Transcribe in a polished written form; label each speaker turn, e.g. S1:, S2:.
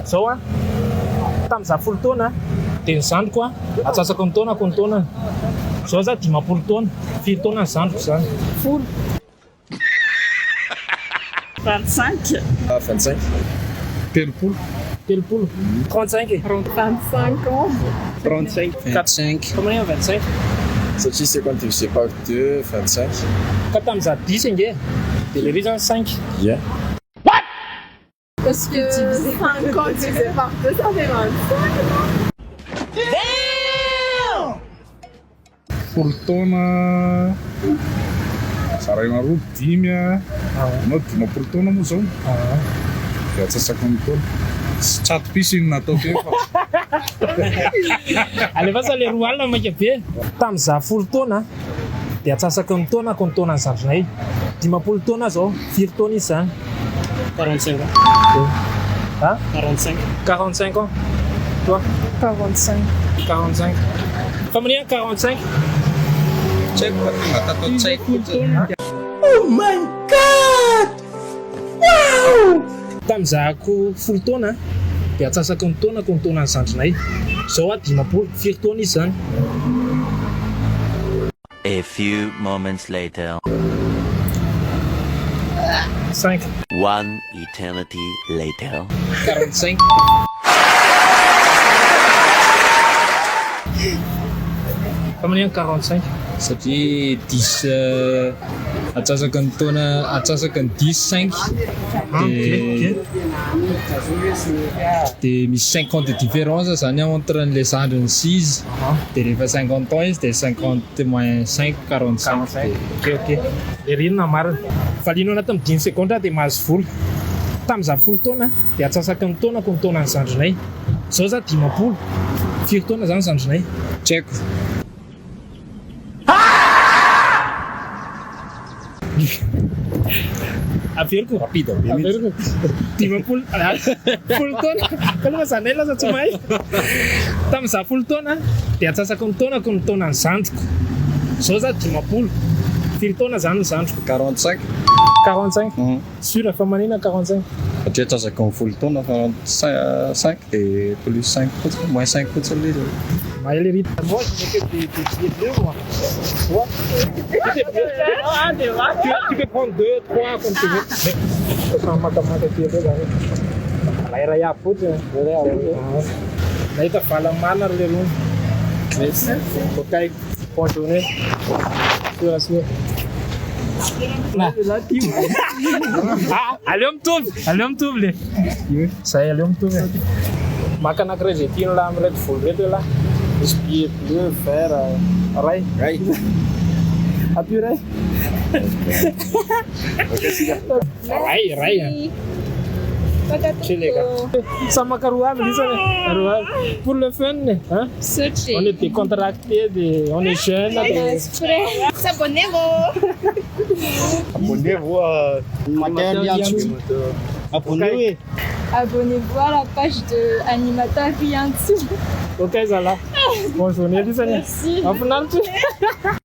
S1: zao a tamin'izaho 10 taona dia ny zandriko a atsasako ny taona ny taona zao za 10 taona 4 taona ny zandriko zany
S2: 10 25
S3: 25
S1: telopolo 35
S2: 25 ans
S3: 35 25
S1: combien 25
S3: satria c'est quand divisé par 2 25
S1: ka tamin'izaho 10 nge dia le riz zany 5
S3: yeah.
S2: Parce que 5 ans divisé par 2 ça fait 25.
S4: Folo taona zaraina roa 10 a anao 10 taona moa zao dia atsasako ny taona tsy tsato pisy ny natao teo fa
S1: alefa sa le roa alina maika be tamin'izaho 10 taona dia atsasako ny taona ny taonany zandrinay 10 taona zao 4 taona izy zany
S5: 45 ans.
S1: Hein
S5: 45.
S1: 45 ans. Toi
S2: 45.
S1: 45. Familia 45.
S3: Check natao check.
S6: Oh my god! Wow!
S1: Tamin'izahako 10 taona dia atsasako ny taonako ny taonany zandrinay. Zao a 10 taona izy zany.
S7: A few moments later.
S1: 5.
S7: One eternity later.
S3: 45.
S1: Familia 45.
S3: Satria 10 atsasaka ny taona atsasaka ny 10 5 dia misy 50 de différence zany entre les zandriny 6 dia rehefa 50 ans izy dia 50 moins 5 45
S1: ok erinona marina valino anaty amin'ny 10 segondra dia mahazo vola tamin'izaho 10 taona dia atsasaka ny taonako ny taonany zandrinay zao za 10 4 taona zany zandrinay
S3: tsaiko
S1: averiko
S3: rapide be
S1: averiko 10 taona kaloha zandrinay lasa tsy mahay tamin'izaho 10 taona dia atsasako ny taonako ny taonany zandriko zao za 10 4 taona zany ny zandriko
S3: 45
S1: 45 sûr fa manina 45
S3: satria atsasaka ny folo taona 45 dia plus 5 fotsiny moins 5 fotsiny le
S1: mahay le rythme moi je n'ai que des billets bleus moi tu vois tu peux prendre 2 3 comme tu veux mais ça maka billets bleus là ray a fotsiny nahita vala marina le rony ok bonne journée sûr aleo mitovy le zay aleo mitovy maka anankiray zay tiany laha amin'iraiky voly reto hoe laha misy billet bleu vert ray apio ray ray ça maka roa aby lisany roa pour le fun hein on est décontracté on est jeune
S5: Abonnez-vous à Animateur Riantsoa.
S2: Abonnez-vous à la page de Animateur Riantsoa.
S1: ok zala bonne journée lisany
S2: Merci.
S1: mahafinaritra